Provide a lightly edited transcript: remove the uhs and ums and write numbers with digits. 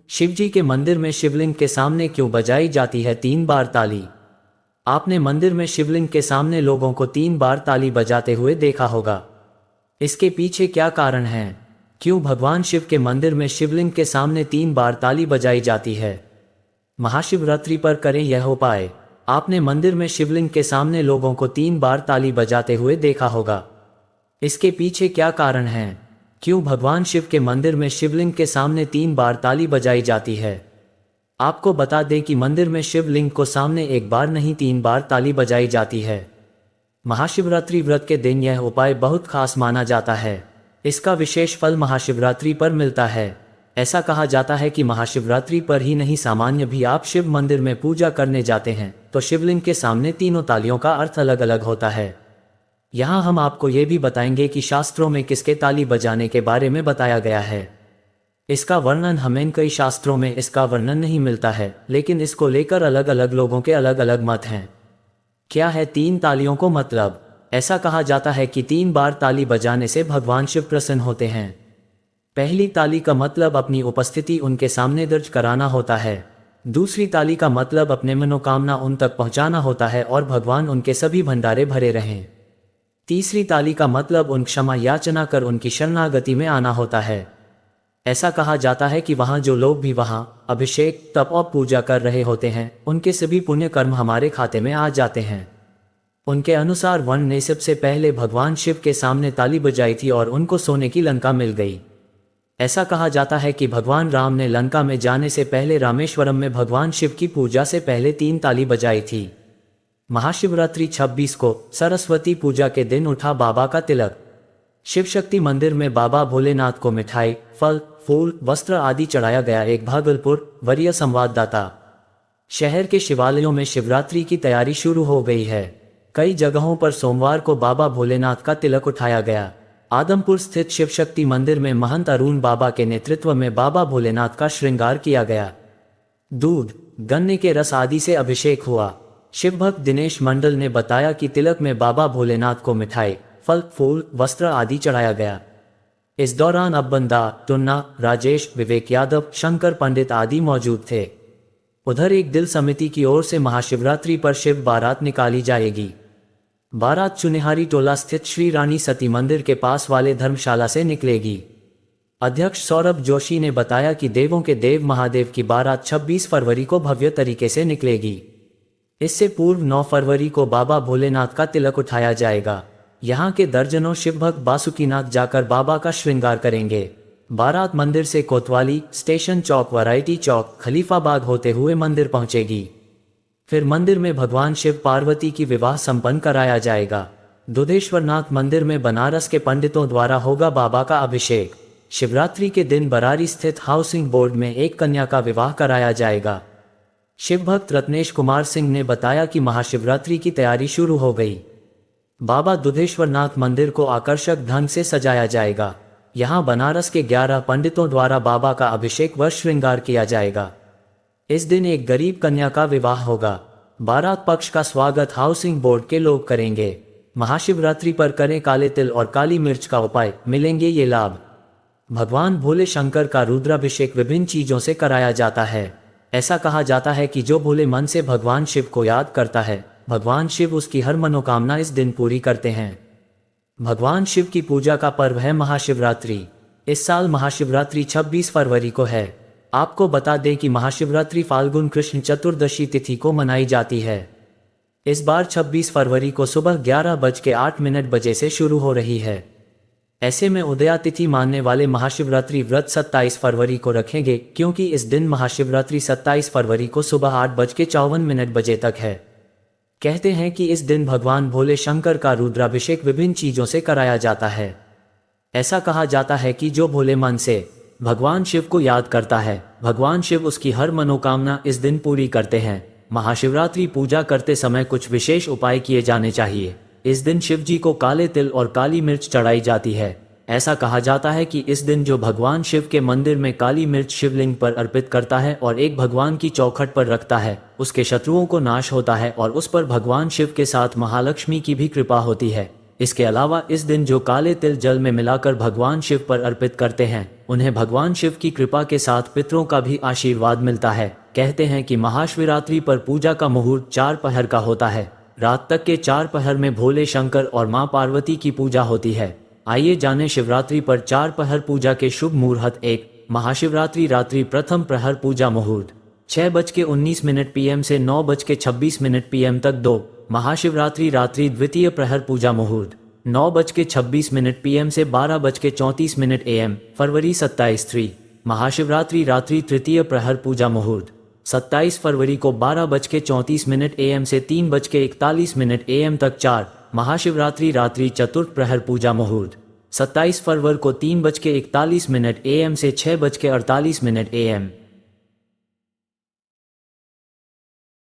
शिवजी के मंदिर में शिवलिंग के सामने क्यों बजाई जाती है 3 बार ताली? आपने मंदिर में शिवलिंग के सामने लोगों को 3 बार ताली बजाते हुए देखा होगा। इसके पीछे क्या कारण है? क्यों भगवान शिव के मंदिर में शिवलिंग के सामने 3 बार ताली बजाई जाती है? महाशिवरात्रि पर करें यह उपाय। आपने मंदिर में शिवलिंग के सामने लोगों को 3 बार ताली बजाते हुए देखा होगा। इसके पीछे क्या कारण है? क्यों भगवान शिव के मंदिर में शिवलिंग के सामने 3 बार ताली बजाई जाती है? आपको बता दें कि मंदिर में शिवलिंग को सामने 1 बार नहीं 3 बार ताली बजाई जाती है। महाशिवरात्रि व्रत के दिन यह उपाय बहुत खास माना जाता है। इसका विशेष फल महाशिवरात्रि पर मिलता है। ऐसा कहा जाता है कि महाशिवरात्रि पर ही नहीं, सामान्य भी आप शिव मंदिर में पूजा करने जाते हैं तो शिवलिंग के सामने तीनों तालियों का अर्थ अलग अलग होता है। यहाँ हम आपको ये भी बताएंगे कि शास्त्रों में किसके ताली बजाने के बारे में बताया गया है। इसका वर्णन हमें कई शास्त्रों में इसका वर्णन नहीं मिलता है, लेकिन इसको लेकर अलग अलग लोगों के अलग अलग मत हैं। क्या है 3 तालियों को मतलब? ऐसा कहा जाता है कि 3 बार ताली बजाने से भगवान शिव प्रसन्न होते हैं। पहली ताली का मतलब अपनी उपस्थिति उनके सामने दर्ज कराना होता है। दूसरी ताली का मतलब अपने मनोकामना उन तक पहुंचाना होता है और भगवान उनके सभी भंडारे भरे रहें। तीसरी ताली का मतलब उन क्षमा याचना कर उनकी शरणागति में आना होता है। ऐसा कहा जाता है कि वहाँ जो लोग भी वहाँ अभिषेक, तप और पूजा कर रहे होते हैं, उनके सभी पुण्य कर्म हमारे खाते में आ जाते हैं। उनके अनुसार वन ने सबसे पहले भगवान शिव के सामने ताली बजाई थी और उनको सोने की लंका मिल गई। ऐसा कहा जाता है कि भगवान राम ने लंका में जाने से पहले रामेश्वरम में भगवान शिव की पूजा से पहले 3 ताली बजाई थी। महाशिवरात्रि 26 को सरस्वती पूजा के दिन उठा बाबा का तिलक। शिव शक्ति मंदिर में बाबा भोलेनाथ को मिठाई, फल, फूल, वस्त्र आदि चढ़ाया गया। एक भागलपुर वरीय संवाददाता। शहर के शिवालयों में शिवरात्रि की तैयारी शुरू हो गई है। कई जगहों पर सोमवार को बाबा भोलेनाथ का तिलक उठाया गया। आदमपुर स्थित शिव शक्ति मंदिर में महंत अरुण बाबा के नेतृत्व में बाबा भोलेनाथ का श्रृंगार किया गया। दूध, गन्ने के रस आदि से अभिषेक हुआ। शिवभक्त दिनेश मंडल ने बताया कि तिलक में बाबा भोलेनाथ को मिठाई, फल, फूल, वस्त्र आदि चढ़ाया गया। इस दौरान अब्बंदा, टुन्ना, राजेश, विवेक यादव, शंकर पंडित आदि मौजूद थे। उधर एक दिल समिति की ओर से महाशिवरात्रि पर शिव बारात निकाली जाएगी। बारात चुनिहारी टोला स्थित श्री रानी सती मंदिर के पास वाले धर्मशाला से निकलेगी। अध्यक्ष सौरभ जोशी ने बताया कि देवों के देव महादेव की बारात 26 फरवरी को भव्य तरीके से निकलेगी। इससे पूर्व 9 फरवरी को बाबा भोलेनाथ का तिलक उठाया जाएगा। यहाँ के दर्जनों शिवभक्त बासुकीनाथ जाकर बाबा का श्रृंगार करेंगे। बारात मंदिर से कोतवाली, स्टेशन चौक, वैरायटी चौक, खलीफाबाग होते हुए मंदिर पहुंचेगी। फिर मंदिर में भगवान शिव पार्वती की विवाह संपन्न कराया जाएगा। दुधेश्वरनाथ मंदिर में बनारस के पंडितों द्वारा होगा बाबा का अभिषेक। शिवरात्रि के दिन बरारी स्थित हाउसिंग बोर्ड में एक कन्या का विवाह कराया जाएगा। शिवभक्त रत्नेश कुमार सिंह ने बताया कि महाशिवरात्रि की तैयारी शुरू हो गई। बाबा दुधेश्वरनाथ मंदिर को आकर्षक ढंग से सजाया जाएगा। यहाँ बनारस के 11 पंडितों द्वारा बाबा का अभिषेक व श्रृंगार किया जाएगा। इस दिन एक गरीब कन्या का विवाह होगा। बारात पक्ष का स्वागत हाउसिंग बोर्ड के लोग करेंगे। महाशिवरात्रि पर करें काले तिल और काली मिर्च का उपाय, मिलेंगे ये लाभ। भगवान भोले शंकर का रुद्राभिषेक विभिन्न चीजों से कराया जाता है। ऐसा कहा जाता है कि जो भोले मन से भगवान शिव को याद करता है, भगवान शिव उसकी हर मनोकामना इस दिन पूरी करते हैं। भगवान शिव की पूजा का पर्व है महाशिवरात्रि। इस साल महाशिवरात्रि 26 फरवरी को है। आपको बता दें कि महाशिवरात्रि फाल्गुन कृष्ण चतुर्दशी तिथि को मनाई जाती है। इस बार 26 फरवरी को सुबह 11:08 बजे से शुरू हो रही है। ऐसे में उदया तिथि मानने वाले महाशिवरात्रि व्रत 27 फरवरी को रखेंगे, क्योंकि इस दिन महाशिवरात्रि 27 फरवरी को सुबह 8:54 बजे तक है। कहते हैं कि इस दिन भगवान भोले शंकर का रुद्राभिषेक विभिन्न चीजों से कराया जाता है। ऐसा कहा जाता है कि जो भोले मन से भगवान शिव को याद करता है, भगवान शिव उसकी हर मनोकामना इस दिन पूरी करते हैं। महाशिवरात्रि पूजा करते समय कुछ विशेष उपाय किए जाने चाहिए। इस दिन शिव जी को काले तिल और काली मिर्च चढ़ाई जाती है। ऐसा कहा जाता है कि इस दिन जो भगवान शिव के मंदिर में काली मिर्च शिवलिंग पर अर्पित करता है और एक भगवान की चौखट पर रखता है, उसके शत्रुओं को नाश होता है और उस पर भगवान शिव के साथ महालक्ष्मी की भी कृपा होती है। इसके अलावा इस दिन जो काले तिल जल में मिलाकर भगवान शिव पर अर्पित करते हैं, उन्हें भगवान शिव की कृपा के साथ पितरों का भी आशीर्वाद मिलता है। कहते हैं कि महाशिवरात्रि पर पूजा का मुहूर्त 4 पहर का होता है। रात तक के 4 पहर में भोले शंकर और मां पार्वती की पूजा होती है। आइए जानें शिवरात्रि पर 4 पहर पूजा के शुभ मुहूर्त। 1 महाशिवरात्रि रात्रि प्रथम प्रहर पूजा मुहूर्त 6:19 PM से 9:26 PM तक। 2 महाशिवरात्रि रात्रि द्वितीय प्रहर पूजा मुहूर्त 9:26 PM से 12:34 AM फरवरी 27। 3 महाशिवरात्रि रात्रि तृतीय प्रहर पूजा मुहूर्त 27 फरवरी को 12:34 AM से 3:41 AM तक। 4 महाशिवरात्रि रात्रि चतुर्थ प्रहर पूजा मुहूर्त 27 फरवरी को 3:41 AM से 6:48 AM